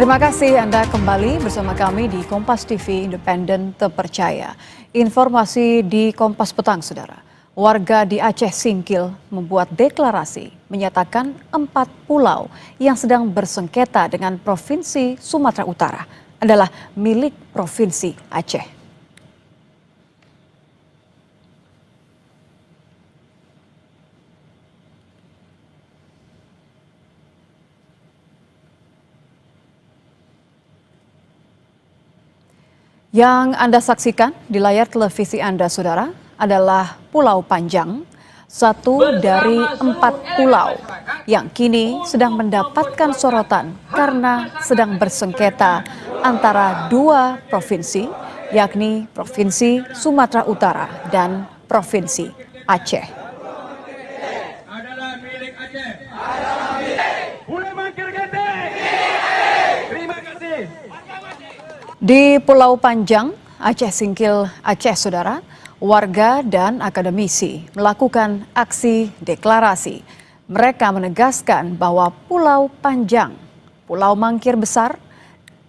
Terima kasih Anda kembali bersama kami di Kompas TV Independen Terpercaya. Informasi di Kompas Petang, Saudara. Warga di Aceh Singkil membuat deklarasi menyatakan 4 pulau yang sedang bersengketa dengan Provinsi Sumatera Utara adalah milik Provinsi Aceh. Yang Anda saksikan di layar televisi Anda, Saudara, adalah Pulau Panjang, satu dari 4 pulau yang kini sedang mendapatkan sorotan karena sedang bersengketa antara 2 provinsi, yakni Provinsi Sumatera Utara dan Provinsi Aceh. Di Pulau Panjang, Aceh Singkil, Aceh, Saudara, warga dan akademisi melakukan aksi deklarasi. Mereka menegaskan bahwa Pulau Panjang, Pulau Mangkir Besar,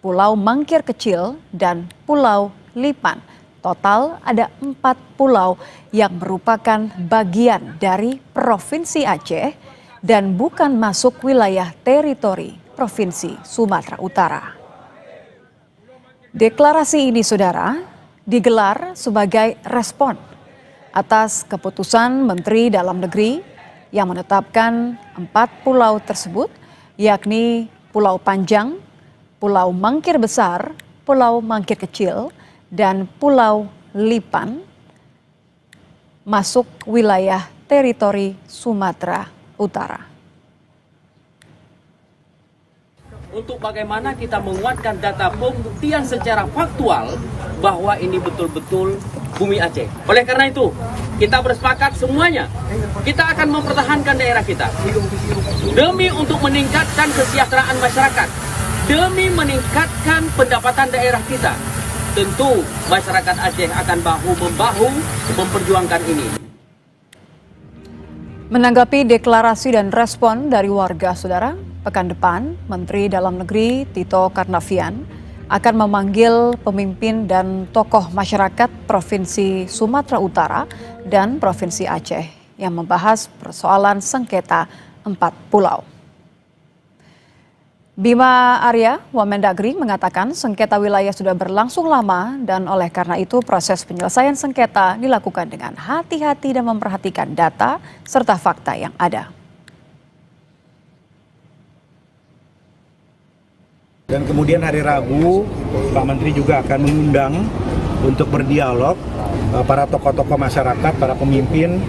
Pulau Mangkir Kecil, dan Pulau Lipan. Total ada 4 pulau yang merupakan bagian dari Provinsi Aceh dan bukan masuk wilayah teritori Provinsi Sumatera Utara. Deklarasi ini, Saudara, digelar sebagai respon atas keputusan Menteri Dalam Negeri yang menetapkan 4 pulau tersebut, yakni Pulau Panjang, Pulau Mangkir Besar, Pulau Mangkir Kecil, dan Pulau Lipan masuk wilayah teritori Sumatera Utara. Untuk bagaimana kita menguatkan data pembuktian secara faktual bahwa ini betul-betul bumi Aceh. Oleh karena itu, kita bersepakat semuanya, kita akan mempertahankan daerah kita. Demi untuk meningkatkan kesejahteraan masyarakat, demi meningkatkan pendapatan daerah kita. Tentu masyarakat Aceh akan bahu-membahu memperjuangkan ini. Menanggapi deklarasi dan respon dari warga, Saudara, pekan depan Menteri Dalam Negeri Tito Karnavian akan memanggil pemimpin dan tokoh masyarakat Provinsi Sumatera Utara dan Provinsi Aceh yang membahas persoalan sengketa 4 pulau. Bima Arya, Wamendagri, mengatakan sengketa wilayah sudah berlangsung lama dan oleh karena itu proses penyelesaian sengketa dilakukan dengan hati-hati dan memperhatikan data serta fakta yang ada. Dan kemudian hari Rabu, Pak Menteri juga akan mengundang untuk berdialog para tokoh-tokoh masyarakat, para pemimpin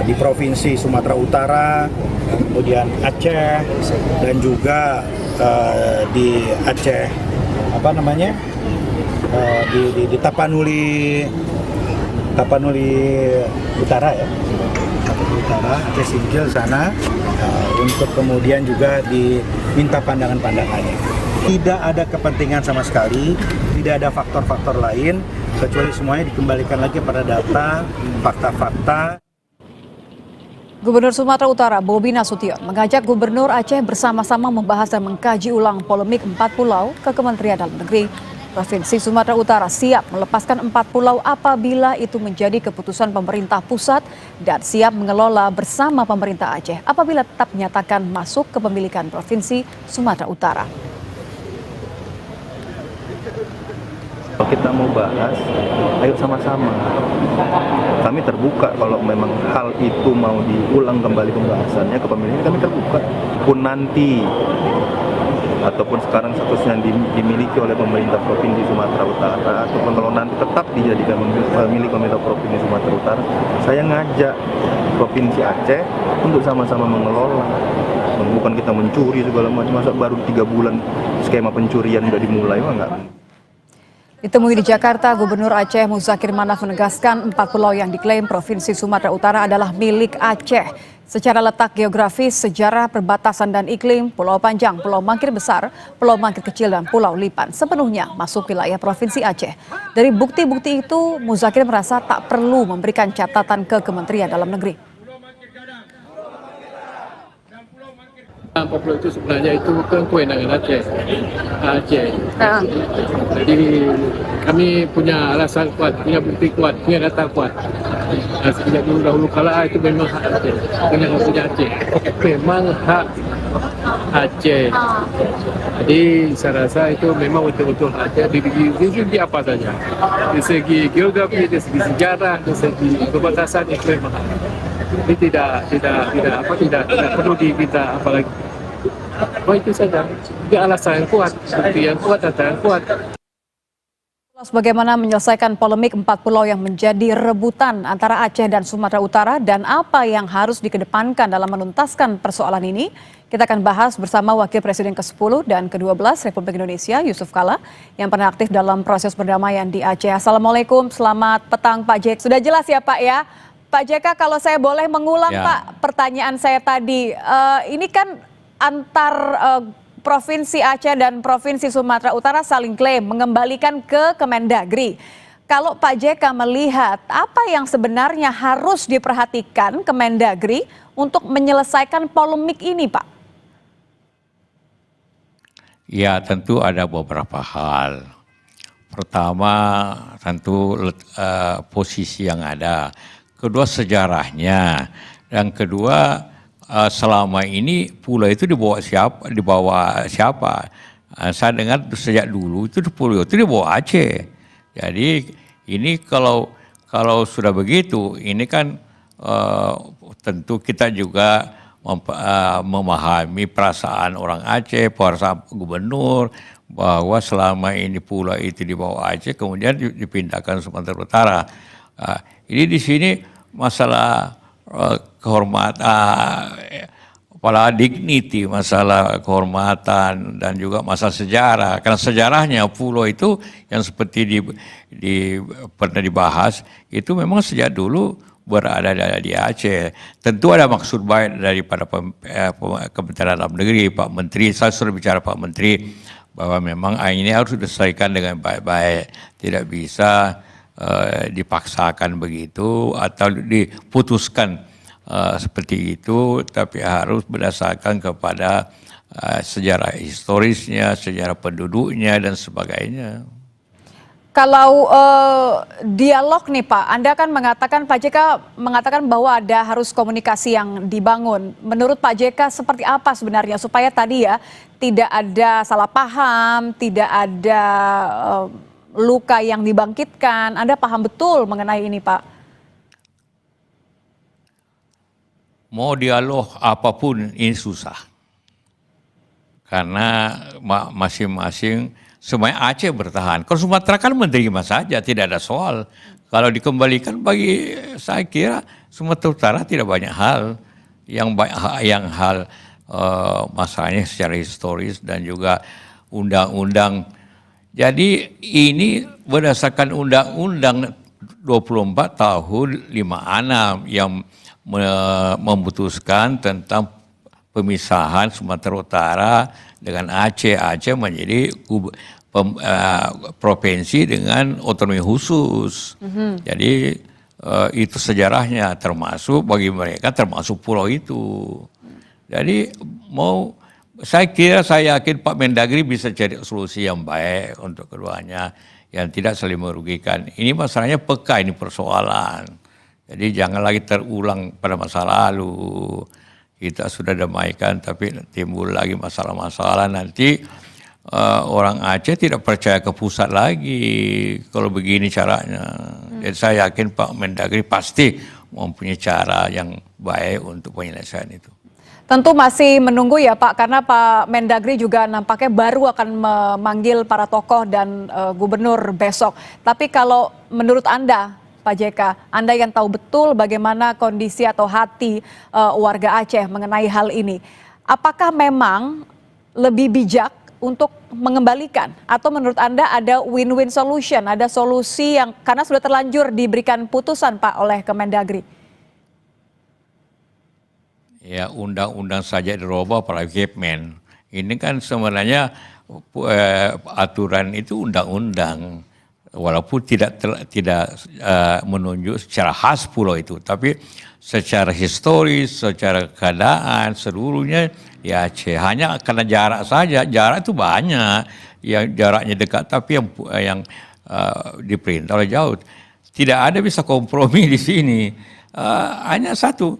di Provinsi Sumatera Utara, kemudian Aceh, dan juga di Aceh, di Tapanuli Utara ya, Tapanuli Utara, Aceh Singkil sana, untuk kemudian juga diminta pandangan-pandangannya. Tidak ada kepentingan sama sekali, tidak ada faktor-faktor lain, kecuali semuanya dikembalikan lagi pada data, fakta-fakta. Gubernur Sumatera Utara Bobi Nasution mengajak Gubernur Aceh bersama-sama membahas dan mengkaji ulang polemik 4 pulau ke Kementerian Dalam Negeri. Provinsi Sumatera Utara siap melepaskan 4 pulau apabila itu menjadi keputusan pemerintah pusat dan siap mengelola bersama pemerintah Aceh apabila tetap menyatakan masuk kepemilikan Provinsi Sumatera Utara. Kalau kita mau bahas, ayo sama-sama. Kami terbuka kalau memang hal itu mau diulang kembali pembahasannya, kepemilikan kami terbuka. Pun nanti, ataupun sekarang statusnya dimiliki oleh pemerintah Provinsi Sumatera Utara, ataupun kalau nanti tetap dijadikan milik pemerintah Provinsi Sumatera Utara, saya ngajak Provinsi Aceh untuk sama-sama mengelola. Bukan kita mencuri segala macam, masa baru 3 bulan skema pencurian udah dimulai, mah enggak. Ditemui di Jakarta, Gubernur Aceh Muzakir Manaf menegaskan 4 pulau yang diklaim Provinsi Sumatera Utara adalah milik Aceh. Secara letak geografis, sejarah, perbatasan dan iklim, Pulau Panjang, Pulau Mangkir Besar, Pulau Mangkir Kecil dan Pulau Lipan sepenuhnya masuk wilayah Provinsi Aceh. Dari bukti-bukti itu, Muzakir merasa tak perlu memberikan catatan ke Kementerian Dalam Negeri. tentang Pulau itu sebenarnya itu bukan kewenangan Aceh. Jadi kami punya alasan kuat, punya bukti kuat, punya data kuat. Sejak dulu kala itu memang hak Aceh, bukan hak Aceh. Memang hak Aceh. Jadi saya rasa itu memang betul-betul Aceh di segi apa saja. Di segi geografi, di segi sejarah, di segi perbatasan itu memang hak. Jadi tidak perlu kita apalagi. Oh itu saja. Itu alasan yang kuat, bukti yang kuat, data yang kuat. Bagaimana menyelesaikan polemik 4 pulau yang menjadi rebutan antara Aceh dan Sumatera Utara dan apa yang harus dikedepankan dalam menuntaskan persoalan ini? Kita akan bahas bersama Wakil Presiden ke-10 dan ke-12 Republik Indonesia, Yusuf Kala, yang pernah aktif dalam proses perdamaian di Aceh. Assalamualaikum, selamat petang Pak JK. Sudah jelas ya Pak ya? Pak JK, kalau saya boleh mengulang Pak pertanyaan saya tadi, ini kan antar Provinsi Aceh dan Provinsi Sumatera Utara saling klaim mengembalikan ke Kemendagri. Kalau Pak JK melihat apa yang sebenarnya harus diperhatikan Kemendagri untuk menyelesaikan polemik ini Pak? Ya tentu ada beberapa hal. Pertama tentu posisi yang ada. Kedua sejarahnya, dan kedua selama ini pulau itu dibawa siapa? Saya dengar sejak dulu itu pulau itu dibawa Aceh. Jadi ini kalau sudah begitu, ini kan tentu kita juga memahami perasaan orang Aceh, perasaan gubernur bahwa selama ini pulau itu dibawa Aceh, kemudian dipindahkan Sumatera Utara. Ini di sini masalah kehormatan, kepala dignity, masalah kehormatan dan juga masalah sejarah. Karena sejarahnya pulau itu yang seperti pernah dibahas itu memang sejak dulu berada di Aceh. Tentu ada maksud baik daripada Kementerian Dalam Negeri, Pak Menteri. Saya sudah bicara Pak Menteri bahwa memang ini harus diselesaikan dengan baik-baik. Tidak bisa dipaksakan begitu atau diputuskan seperti itu, tapi harus berdasarkan kepada sejarah historisnya, sejarah penduduknya dan sebagainya. Kalau dialog nih Pak, Anda kan mengatakan, Pak JK mengatakan bahwa ada harus komunikasi yang dibangun. Menurut Pak JK seperti apa sebenarnya supaya tadi ya tidak ada salah paham, tidak ada luka yang dibangkitkan? Anda paham betul mengenai ini Pak? Mau dialog apapun ini susah. Karena masing-masing semuanya Aceh bertahan. Kalau Sumatera kan menerima saja, tidak ada soal. Kalau dikembalikan bagi saya kira Sumatera Utara tidak banyak hal. Yang hal masalahnya secara historis dan juga undang-undang. Jadi ini berdasarkan undang-undang 24 tahun 56 yang memutuskan tentang pemisahan Sumatera Utara dengan Aceh. Aceh menjadi provinsi dengan otonomi khusus. Jadi itu sejarahnya, termasuk bagi mereka termasuk pulau itu. Jadi saya yakin Pak Mendagri bisa cari solusi yang baik untuk keduanya yang tidak saling merugikan. Ini masalahnya peka, ini persoalan. Jadi jangan lagi terulang pada masa lalu. Kita sudah damaikan tapi timbul lagi masalah-masalah, nanti orang Aceh tidak percaya ke pusat lagi kalau begini caranya. Dan saya yakin Pak Mendagri pasti mempunyai cara yang baik untuk penyelesaian itu. Tentu masih menunggu ya Pak, karena Pak Mendagri juga nampaknya baru akan memanggil para tokoh dan gubernur besok. Tapi kalau menurut Anda, Pak JK, Anda yang tahu betul bagaimana kondisi atau hati warga Aceh mengenai hal ini, apakah memang lebih bijak untuk mengembalikan? Atau menurut Anda ada win-win solution, ada solusi yang karena sudah terlanjur diberikan putusan Pak oleh Kemendagri? Ya undang-undang saja dirubah apalagi Kepmen. Ini kan sebenarnya aturan itu undang-undang. Walaupun tidak menunjuk secara khas pulau itu, tapi secara historis, secara keadaan seluruhnya di Aceh. Hanya karena jarak saja, jarak itu banyak, yang jaraknya dekat tapi yang diperintah oleh jauh. Tidak ada bisa kompromi di sini. Hanya satu,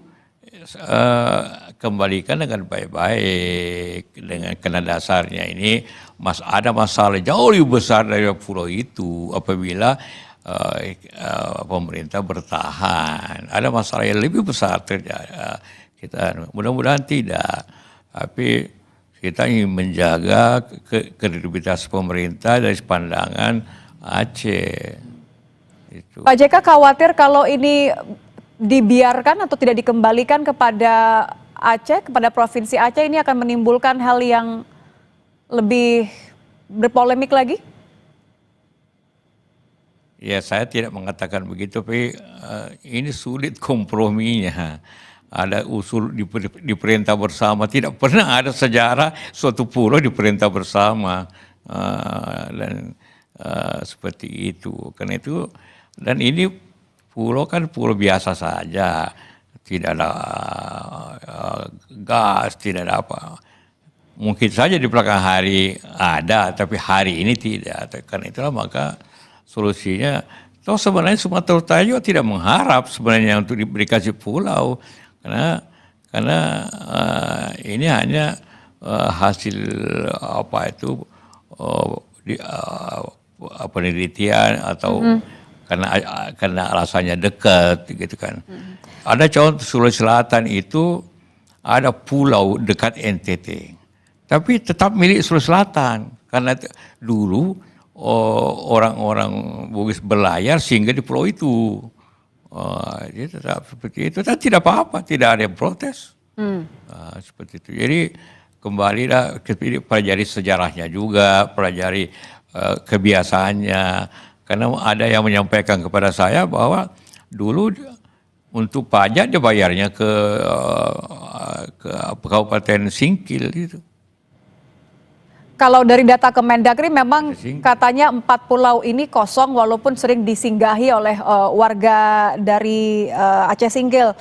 kembalikan dengan baik-baik, dengan karena dasarnya ini ada masalah jauh lebih besar dari pulau itu apabila pemerintah bertahan. Ada masalah yang lebih besar terjadi. Kita mudah-mudahan tidak, tapi kita ingin menjaga kredibilitas pemerintah dari pandangan Aceh. Itu. Pak JK khawatir kalau ini dibiarkan atau tidak dikembalikan kepada Aceh, kepada Provinsi Aceh, ini akan menimbulkan hal yang lebih berpolemik lagi? Ya, saya tidak mengatakan begitu, tapi ini sulit komprominya. Ada usul di perintah bersama, tidak pernah ada sejarah suatu pulau di perintah bersama, dan seperti itu. Karena itu, dan ini pulau kan pulau biasa saja, tidak ada gas, tidak ada apa. Mungkin saja di belakang hari ada, tapi hari ini tidak. Karena itulah maka solusinya, toh sebenarnya Sumatera Utara juga tidak mengharap sebenarnya untuk dikasih pulau, karena ini hanya hasil apa itu penelitian atau karena alasannya dekat gitu kan. Ada contoh Sulawesi Selatan itu ada pulau dekat NTT, tapi tetap milik Sulawesi Selatan karena dulu orang-orang Bugis berlayar sehingga di pulau itu. Dia tetap seperti itu, dan tidak apa-apa, tidak ada yang protes. Seperti itu. Jadi kembalilah pelajari sejarahnya juga, pelajari kebiasaannya. Karena ada yang menyampaikan kepada saya bahwa dulu untuk pajak dia bayarnya ke Kabupaten Singkil gitu. Kalau dari data Kemendagri memang katanya 4 pulau ini kosong walaupun sering disinggahi oleh warga dari Aceh Singkil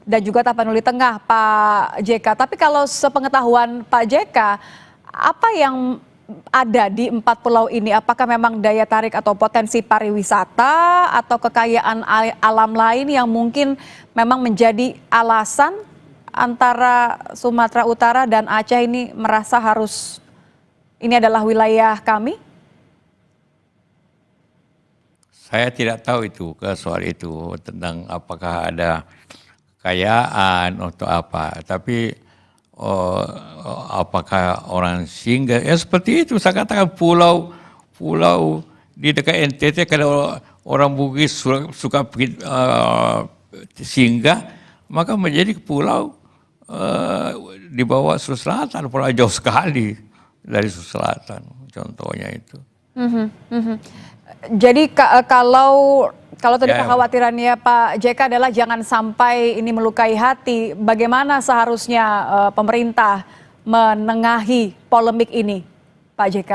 dan juga Tapanuli Tengah, Pak JK. Tapi kalau sepengetahuan Pak JK, apa yang ada di 4 pulau ini? Apakah memang daya tarik atau potensi pariwisata atau kekayaan alam lain yang mungkin memang menjadi alasan antara Sumatera Utara dan Aceh ini merasa harus ini adalah wilayah kami? Saya tidak tahu itu soal itu tentang apakah ada kekayaan atau apa, tapi apakah orang singgah? Ya seperti itu saya katakan, pulau di dekat NTT kalau orang Bugis suka singgah, maka menjadi pulau di bawah Sulawesi Selatan, pulau jauh sekali dari Sulawesi Selatan, contohnya itu. Jadi kalau tadi kekhawatirannya Pak JK adalah jangan sampai ini melukai hati, bagaimana seharusnya pemerintah menengahi polemik ini, Pak JK?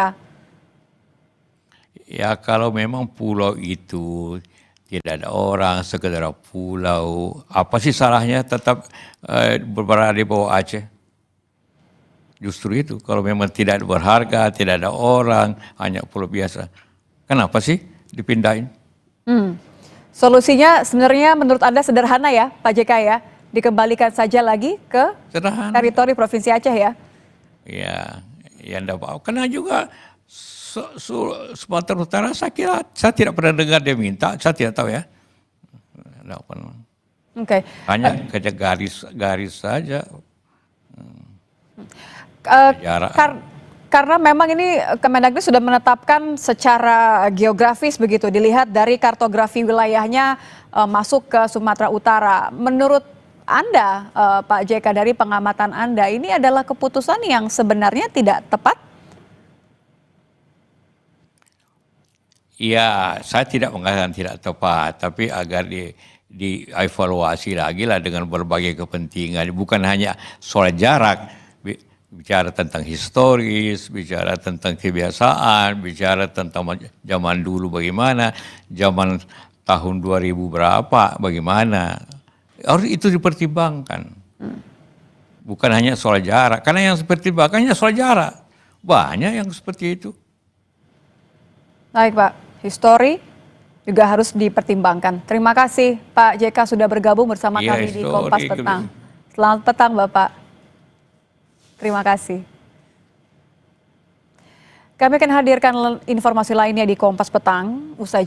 Ya kalau memang pulau itu tidak ada orang, sekedar pulau, apa sih salahnya tetap berada di bawah Aceh? Justru itu, kalau memang tidak berharga, tidak ada orang, hanya pulau biasa, kenapa sih dipindahin? Solusinya sebenarnya menurut Anda sederhana ya Pak JK ya? Dikembalikan saja lagi ke teritori Provinsi Aceh ya? Ya enggak apa-apa. Karena juga Sumatera Utara saya tidak pernah dengar dia minta, saya tidak tahu ya. Oke. Hanya kerja garis saja. Karena memang ini Kemendagri sudah menetapkan secara geografis begitu, dilihat dari kartografi wilayahnya masuk ke Sumatera Utara. Menurut Anda, Pak JK, dari pengamatan Anda, ini adalah keputusan yang sebenarnya tidak tepat? Ya, saya tidak mengatakan tidak tepat, tapi agar dievaluasi lagi lah dengan berbagai kepentingan. Bukan hanya soal jarak, bicara tentang historis, bicara tentang kebiasaan, bicara tentang zaman dulu bagaimana, zaman tahun 2000 berapa, bagaimana. Harus itu dipertimbangkan. Bukan hanya soal jarak, karena yang seperti bahkannya soal jarak. Banyak yang seperti itu. Baik Pak, histori juga harus dipertimbangkan. Terima kasih Pak JK sudah bergabung bersama Iya, kami di histori. Kompas Petang. Selamat petang Bapak. Terima kasih. Kami akan hadirkan informasi lainnya di Kompas Petang usai jeda.